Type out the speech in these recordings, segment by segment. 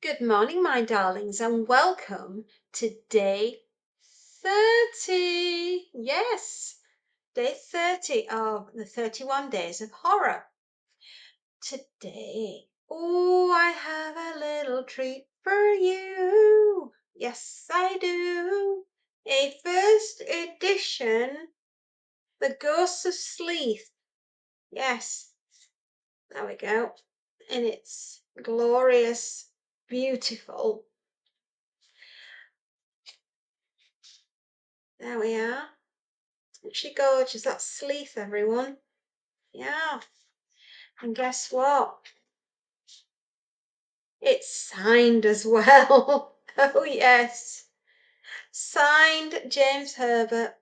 Good morning, my darlings, and welcome to day 30. Yes, day 30 of the 31 Days of Horror. Today, I have a little treat for you. Yes, I do. A first edition, The Ghosts of Sleath. Yes, there we go. And it's glorious, beautiful. There we are. Isn't she gorgeous? That's Sleath, everyone. Yeah. And guess what? It's signed as well. Oh, yes. Signed James Herbert.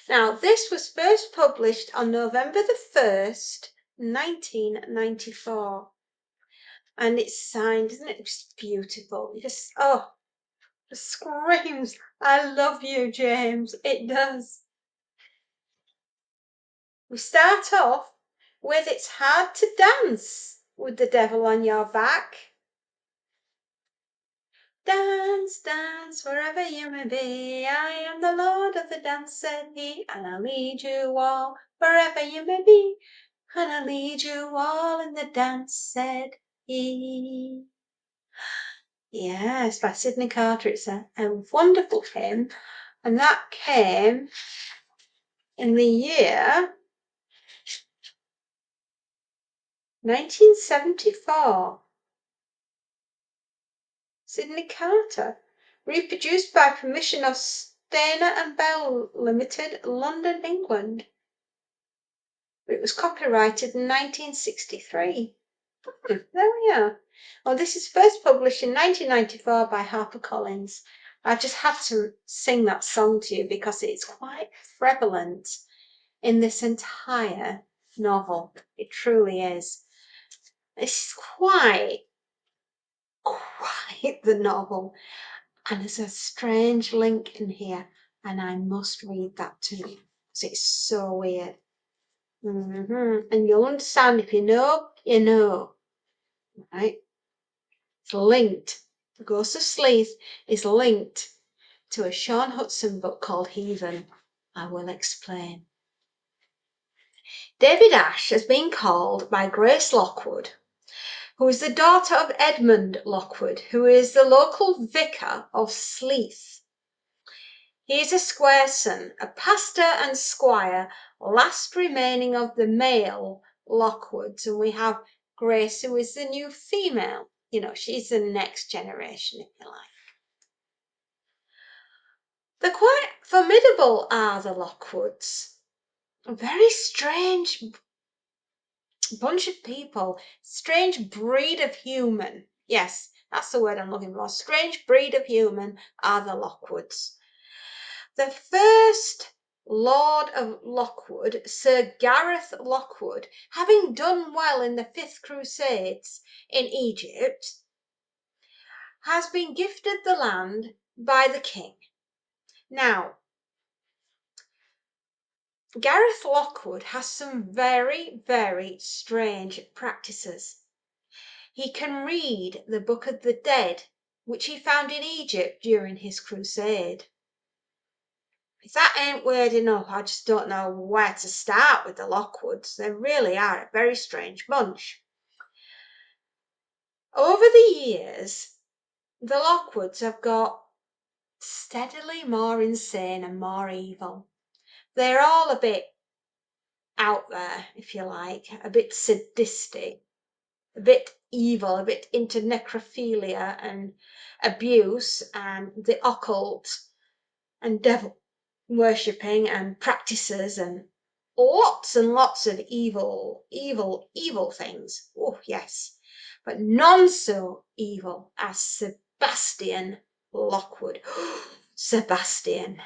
Now, this was first published on November the 1st, 1994. And it's signed, isn't it just beautiful? It just screams, I love you, James. It does. We start off with It's Hard to Dance with the Devil on Your Back. Dance, dance, wherever you may be. I am the Lord of the dance, said he, and I'll lead you all wherever you may be. And I'll lead you all in the dance, said he. Yes, by Sidney Carter. It's a wonderful hymn, and that came in the year 1974. Sidney Carter. Reproduced by permission of Stainer and Bell Limited, London, England. It was copyrighted in 1963. There we are. Well, this is first published in 1994 by HarperCollins. I just had to sing that song to you because it's quite prevalent in this entire novel. It truly is. It's quite the novel. And there's a strange link in here, and I must read that to you because it's so weird. And you'll understand if you know, you know. Right? It's linked. The Ghosts of Sleath is linked to a Sean Hudson book called Heathen. I will explain. David Ash has been called by Grace Lockwood, who is the daughter of Edmund Lockwood, who is the local vicar of Sleath. He is a square son, a pastor and squire, last remaining of the male Lockwoods, and we have Grace, who is the new female. You know, she's the next generation, if you like. They're quite formidable, are the Lockwoods. A very strange bunch of people, strange breed of human. Yes, that's the word I'm looking for. Strange breed of human are the Lockwoods. The first Lord of Lockwood, Sir Gareth Lockwood, having done well in the 5th Crusades in Egypt, has been gifted the land by the king. Now, Gareth Lockwood has some very, very strange practices. He can read the Book of the Dead, which he found in Egypt during his crusade. If that ain't weird enough, I just don't know where to start with the Lockwoods. They really are a very strange bunch. Over the years, the Lockwoods have got steadily more insane and more evil. They're all a bit out there, if you like, a bit sadistic, a bit evil, a bit into necrophilia and abuse and the occult and devil worshipping and practices and lots of evil things. Oh, yes. But none so evil as Sebastian Lockwood. Sebastian.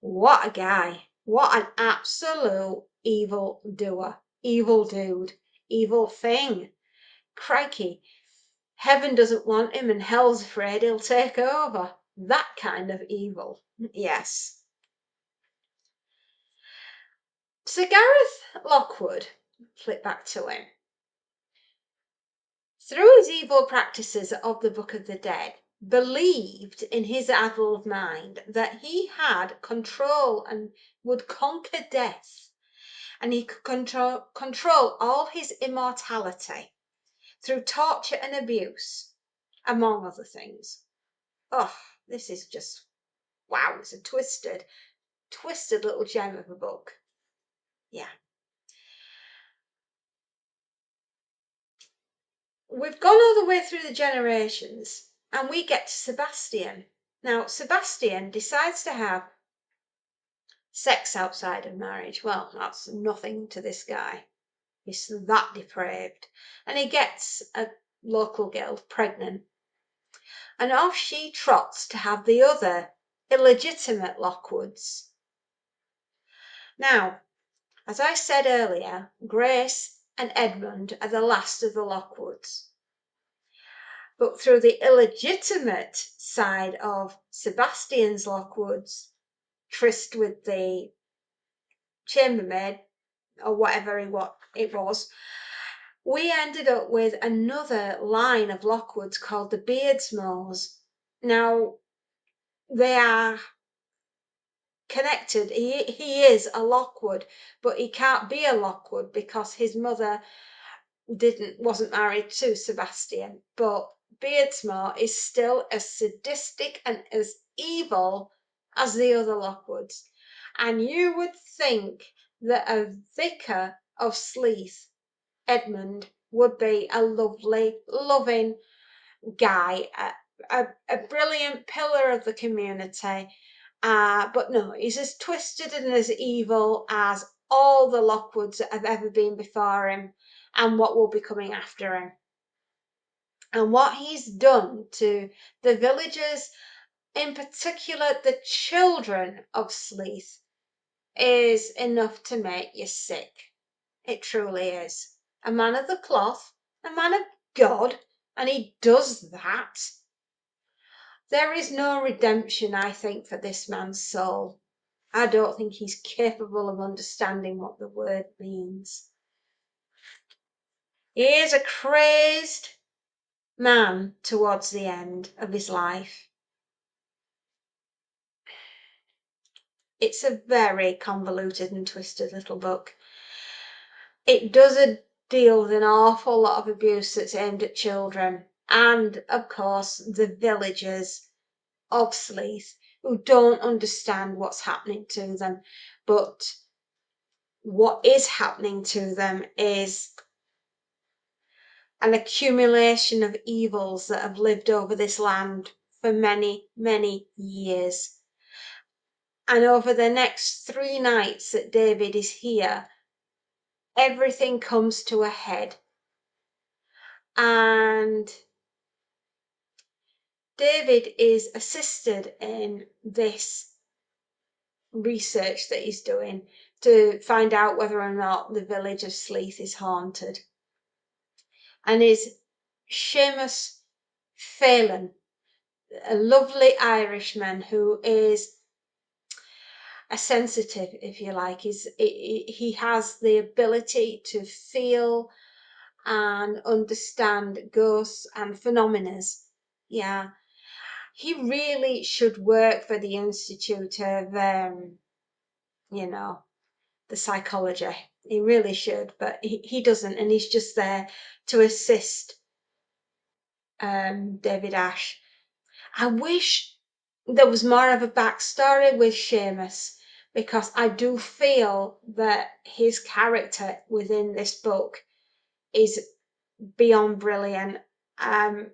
What a guy. What an absolute evil doer. Evil dude. Evil thing. Crikey. Heaven doesn't want him and hell's afraid he'll take over. That kind of evil. Yes. Sir Gareth Lockwood, flip back to him. through his evil practices of the Book of the Dead, believed in his addled mind that he had control and would conquer death, and he could control all his immortality through torture and abuse, among other things. Oh, this is just, wow, it's a twisted little gem of a book. Yeah. We've gone all the way through the generations and we get to Sebastian. Now, Sebastian decides to have sex outside of marriage. Well, that's nothing to this guy. He's that depraved. And he gets a local girl pregnant. And off she trots to have the other illegitimate Lockwoods. Now, as I said earlier, Grace and Edmund are the last of the Lockwoods. But through the illegitimate side of Sebastian's Lockwoods, tryst with the chambermaid, or whatever it was, we ended up with another line of Lockwoods called the Beardsmores. Now, they are connected. He is a Lockwood, but he can't be a Lockwood because his mother wasn't married to Sebastian. But Beardsmore is still as sadistic and as evil as the other Lockwoods. And you would think that a vicar of Sleath, Edmund, would be a lovely, loving guy, a brilliant pillar of the community. But no, he's as twisted and as evil as all the Lockwoods that have ever been before him and what will be coming after him. And what he's done to the villagers, in particular the children of Sleath, is enough to make you sick. It truly is. A man of the cloth, a man of God, and he does that. There is no redemption, I think, for this man's soul. I don't think he's capable of understanding what the word means. He is a crazed man towards the end of his life. It's a very convoluted and twisted little book. It does deal with an awful lot of abuse that's aimed at children and, of course, the villagers of Sleath who don't understand what's happening to them. But what is happening to them is an accumulation of evils that have lived over this land for many, many years. And over the next 3 nights that David is here, everything comes to a head. And David is assisted in this research that he's doing to find out whether or not the village of Sleath is haunted. And is Seamus Phelan, a lovely Irishman who is a sensitive, if you like. He has the ability to feel and understand ghosts and phenomena. Yeah, he really should work for the Institute of, the psychology. He really should, but he doesn't, and he's just there to assist David Ash. I wish there was more of a backstory with Seamus, because I do feel that his character within this book is beyond brilliant.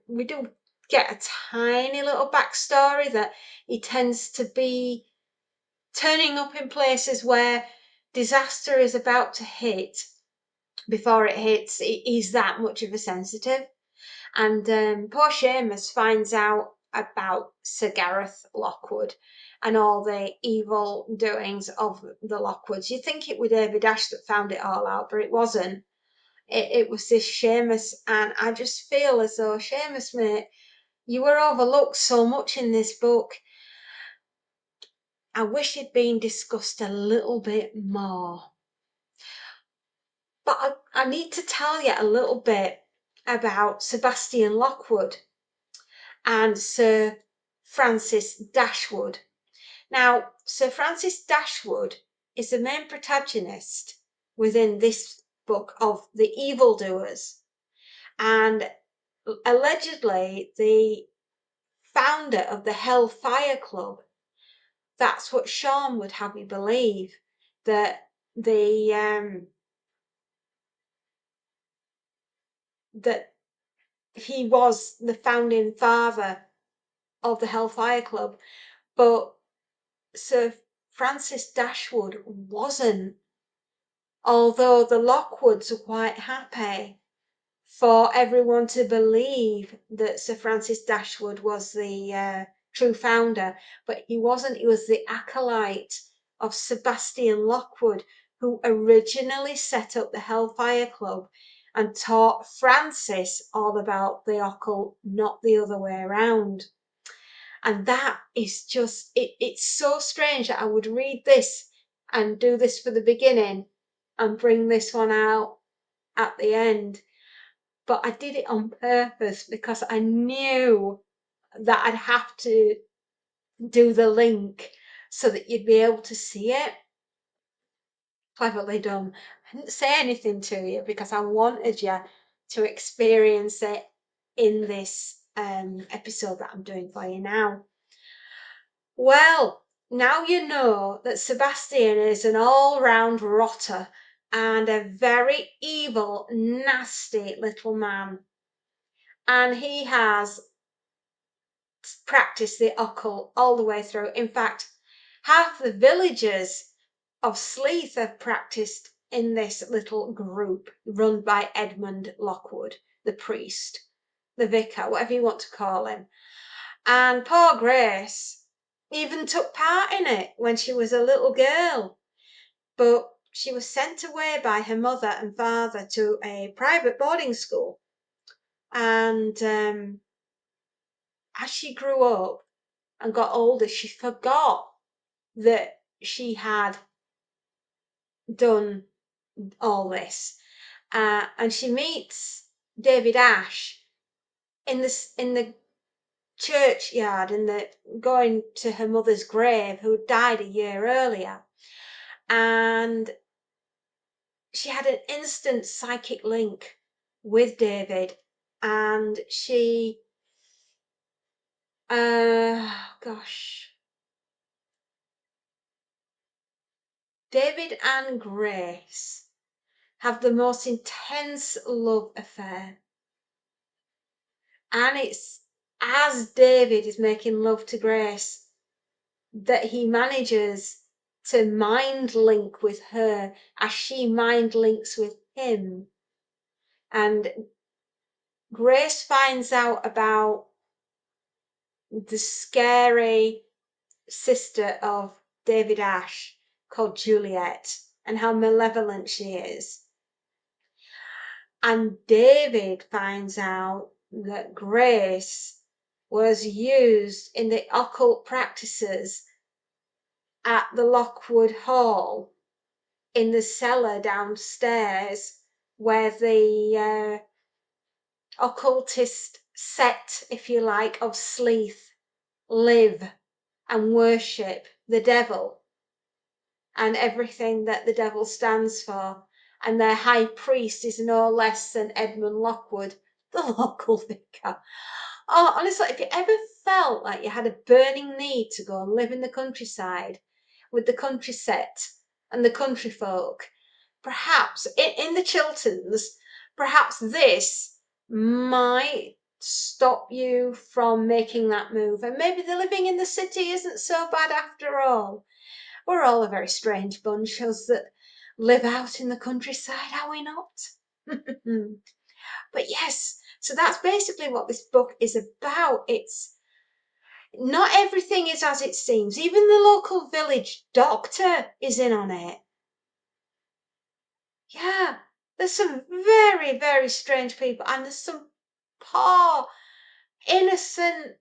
We do get a tiny little backstory that he tends to be turning up in places where disaster is about to hit. Before it hits, he's that much of a sensitive. And poor Seamus finds out about Sir Gareth Lockwood and all the evil doings of the Lockwoods. You'd think it was David Ash that found it all out, but it wasn't. It was this Seamus, and I just feel as though, Seamus, mate, you were overlooked so much in this book. I wish it'd been discussed a little bit more. But I need to tell you a little bit about Sebastian Lockwood and Sir Francis Dashwood. Now, Sir Francis Dashwood is the main protagonist within this book of the evildoers, and allegedly the founder of the Hellfire Club. That's what Sean would have you believe, that that he was the founding father of the Hellfire Club, but Sir Francis Dashwood wasn't, although the Lockwoods were quite happy for everyone to believe that Sir Francis Dashwood was the true founder, but he wasn't. He was the acolyte of Sebastian Lockwood, who originally set up the Hellfire Club and taught Francis all about the occult, not the other way around. And that is just, it's so strange that I would read this and do this for the beginning and bring this one out at the end. But I did it on purpose because I knew that I'd have to do the link so that you'd be able to see it. Cleverly done. I didn't say anything to you because I wanted you to experience it in this episode that I'm doing for you now. Well, now you know that Sebastian is an all-round rotter and a very evil, nasty little man. And he has practiced the occult all the way through. In fact, half the villagers of Sleath have practiced in this little group run by Edmund Lockwood, the priest, the vicar, whatever you want to call him. And poor Grace even took part in it when she was a little girl, but she was sent away by her mother and father to a private boarding school. And as she grew up and got older, she forgot that she had done all this. And she meets David Ash in the churchyard, going to her mother's grave, who died a year earlier. And she had an instant psychic link with David, and she David and Grace have the most intense love affair. And it's as David is making love to Grace that he manages to mind link with her as she mind links with him. And Grace finds out about the scary sister of David Ash called Juliet and how malevolent she is. And David finds out that Grace was used in the occult practices at the Lockwood Hall in the cellar downstairs, where the occultist sect, if you like, of Sleath live and worship the devil and everything that the devil stands for. And their high priest is no less than Edmund Lockwood, the local vicar. Oh, honestly, if you ever felt like you had a burning need to go and live in the countryside with the country set and the country folk, perhaps in the Chilterns, perhaps this might stop you from making that move. And maybe the living in the city isn't so bad after all. We're all a very strange bunch, us that live out in the countryside, are we not? But yes, so that's basically what this book is about. It's not everything is as it seems. Even the local village doctor is in on it. Yeah, there's some very, very strange people, and there's some poor, innocent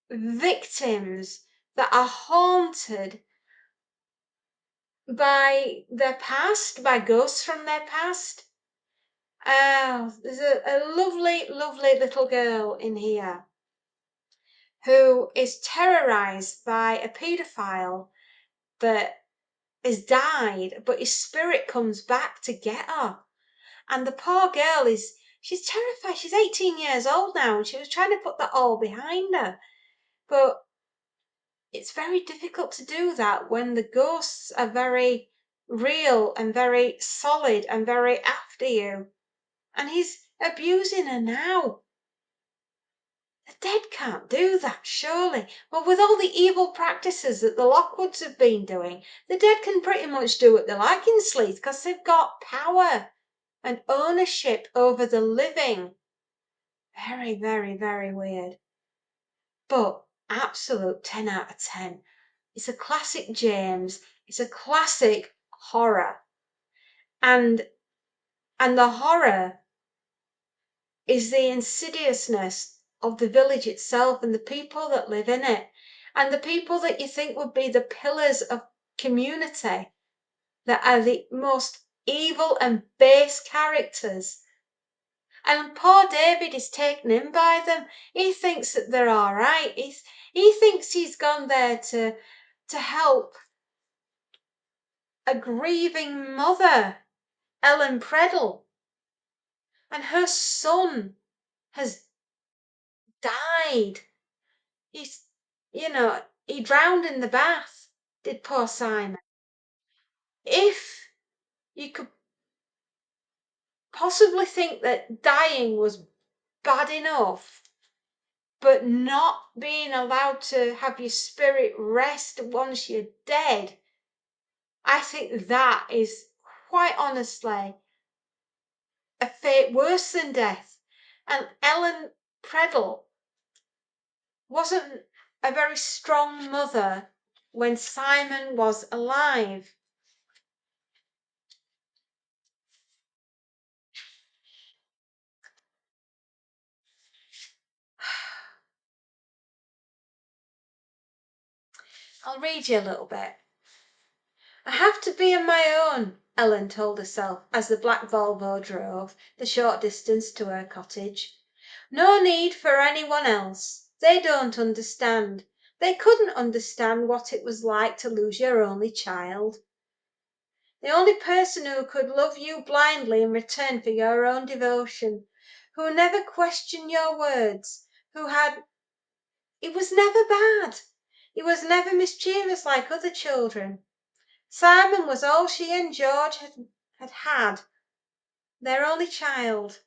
victims that are haunted by their past, by ghosts from their past. There's a lovely, lovely little girl in here who is terrorised by a paedophile that has died, but his spirit comes back to get her. And the poor girl she's terrified. She's 18 years old now, and she was trying to put that all behind her. But it's very difficult to do that when the ghosts are very real and very solid and very after you. And he's abusing her now. The dead can't do that, surely. Well, with all the evil practices that the Lockwoods have been doing, the dead can pretty much do what they like in Sleath because they've got power and ownership over the living. Very, very, very weird. But absolute 10 out of 10. It's a classic James. It's a classic horror. And the horror is the insidiousness of the village itself and the people that live in it. And the people that you think would be the pillars of community that are the most evil and base characters. And poor David is taken in by them. He thinks that they're all right. He thinks he's gone there to help a grieving mother, Ellen Preddle, and her son has died. He's, he drowned in the bath, did poor Simon. If you could possibly think that dying was bad enough, but not being allowed to have your spirit rest once you're dead, I think that is quite honestly a fate worse than death. And Ellen Preddle wasn't a very strong mother when Simon was alive. I'll read you a little bit. I have to be on my own, Ellen told herself as the black Volvo drove the short distance to her cottage. No need for anyone else. They don't understand. They couldn't understand what it was like to lose your only child. The only person who could love you blindly in return for your own devotion, who never questioned your words, who had... He was never bad. He was never mischievous like other children. Simon was all she and George had, their only child.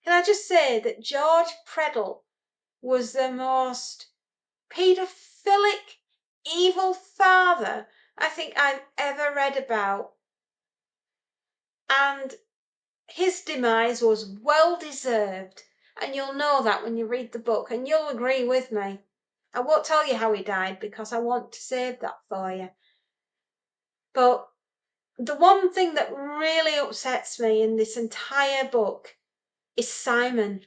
Can I just say that George Preddle was the most paedophilic, evil father I think I've ever read about. And his demise was well deserved. And you'll know that when you read the book, and you'll agree with me. I won't tell you how he died because I want to save that for you. But the one thing that really upsets me in this entire book is Simon.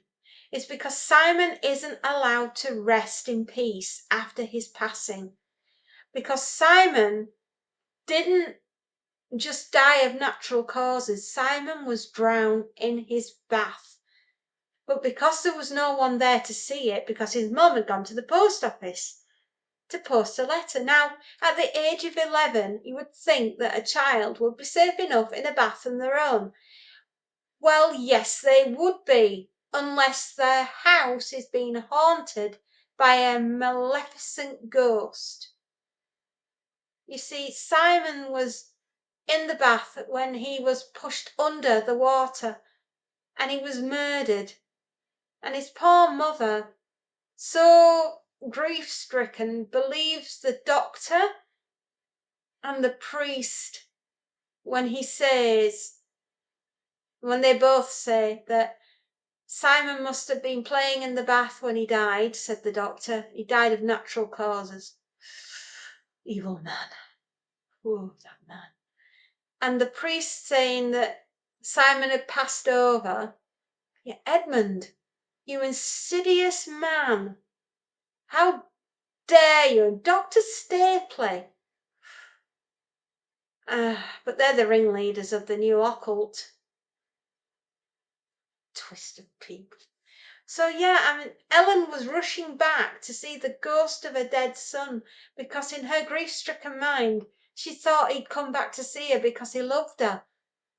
It's because Simon isn't allowed to rest in peace after his passing. Because Simon didn't just die of natural causes. Simon was drowned in his bath. But because there was no one there to see it, because his mum had gone to the post office to post a letter. Now, at the age of 11, you would think that a child would be safe enough in a bath on their own. Well, yes, they would be, unless their house is being haunted by a maleficent ghost. You see, Simon was in the bath when he was pushed under the water, and he was murdered. And his poor mother, so grief-stricken, believes the doctor and the priest when they both say that Simon must have been playing in the bath when he died, said the doctor. He died of natural causes. Evil man. Oh, that man. And the priest saying that Simon had passed over. Yeah, Edmund, you insidious man. How dare you? And Dr. Stapley. But they're the ringleaders of the new occult. Twisted people. So yeah, I mean, Ellen was rushing back to see the ghost of her dead son because in her grief-stricken mind she thought he'd come back to see her because he loved her.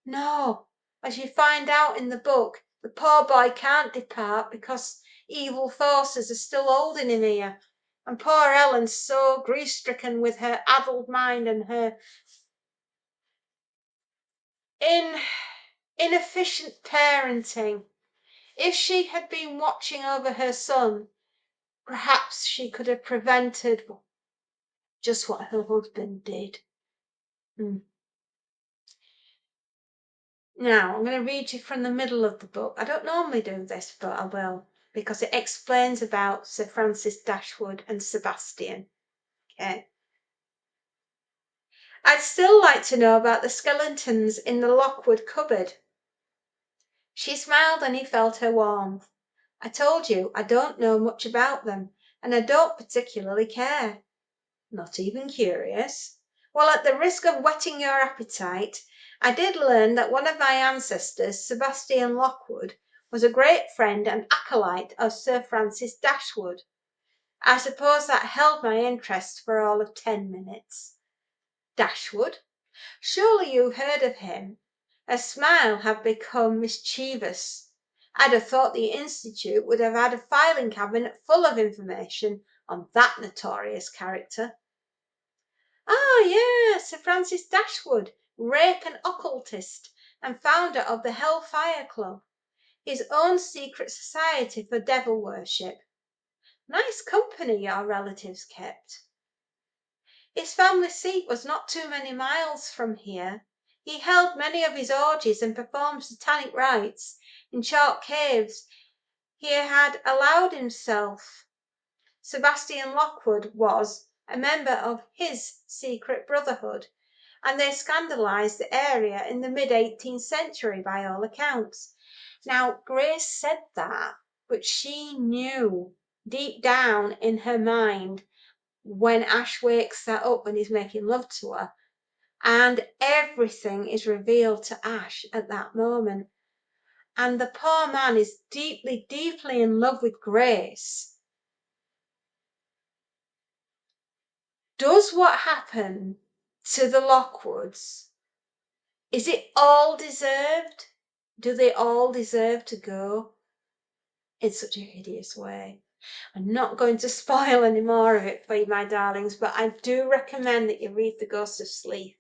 No, as you find out in the book, the poor boy can't depart because evil forces are still holding him here. And poor Ellen's so grief-stricken with her addled mind and her inefficient parenting. If she had been watching over her son, perhaps she could have prevented just what her husband did. Now, I'm going to read you from the middle of the book. I don't normally do this, but I will, because it explains about Sir Francis Dashwood and Sebastian. Okay. I'd still like to know about the skeletons in the Lockwood cupboard. She smiled and he felt her warmth. I told you I don't know much about them, and I don't particularly care. Not even curious? Well, at the risk of whetting your appetite, I did learn that one of my ancestors, Sebastian Lockwood, was a great friend and acolyte of Sir Francis Dashwood. I suppose that held my interest for all of 10 minutes. Dashwood? Surely you've heard of him? Her smile had become mischievous. I'd have thought the Institute would have had a filing cabinet full of information on that notorious character. Ah, yes, Sir Francis Dashwood, rake and occultist, and founder of the Hellfire Club, his own secret society for devil worship. Nice company your relatives kept. His family seat was not too many miles from here. He held many of his orgies and performed satanic rites in chalk caves he had allowed himself. Sebastian Lockwood was a member of his secret brotherhood, and they scandalised the area in the mid-18th century by all accounts. Now, Grace said that, but she knew deep down in her mind when Ash wakes her up and he's making love to her, and everything is revealed to Ash at that moment. And the poor man is deeply, deeply in love with Grace. Does what happened to the Lockwoods, is it all deserved? Do they all deserve to go in such a hideous way? I'm not going to spoil any more of it for you, my darlings, but I do recommend that you read The Ghosts of Sleath.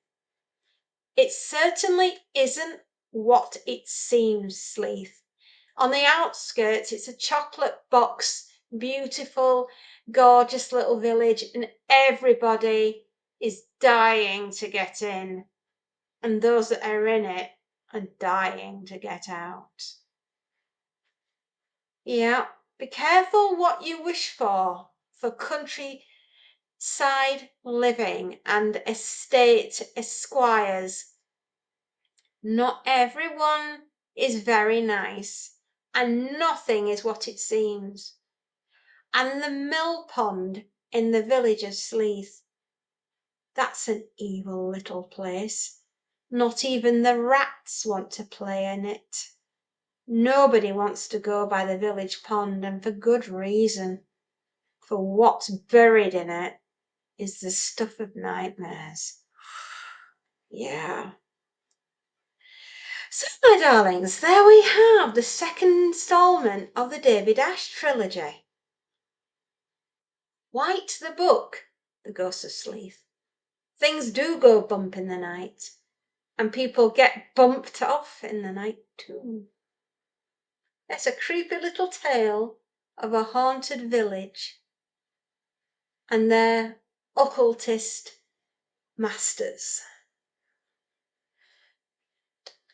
It certainly isn't what it seems, Sleath. On the outskirts, it's a chocolate box, beautiful, gorgeous little village, and everybody is dying to get in. And those that are in it are dying to get out. Yeah, be careful what you wish for countryside living and estate esquires. Not everyone is very nice, and nothing is what it seems. And the mill pond in the village of Sleath, that's an evil little place. Not even the rats want to play in it. Nobody wants to go by the village pond, and for good reason, for what's buried in it is the stuff of nightmares. Yeah. So, my darlings, there we have the second instalment of the David Ash trilogy. White the book, The Ghosts of Sleath. Things do go bump in the night, and people get bumped off in the night too. It's a creepy little tale of a haunted village and their occultist masters.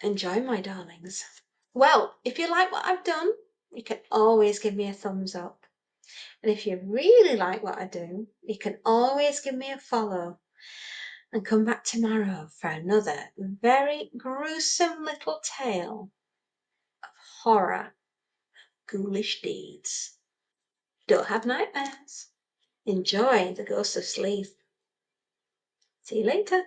Enjoy, my darlings. Well, if you like what I've done, you can always give me a thumbs up. And if you really like what I do, you can always give me a follow. And come back tomorrow for another very gruesome little tale of horror, ghoulish deeds. Don't have nightmares. Enjoy The Ghosts of Sleath. See you later.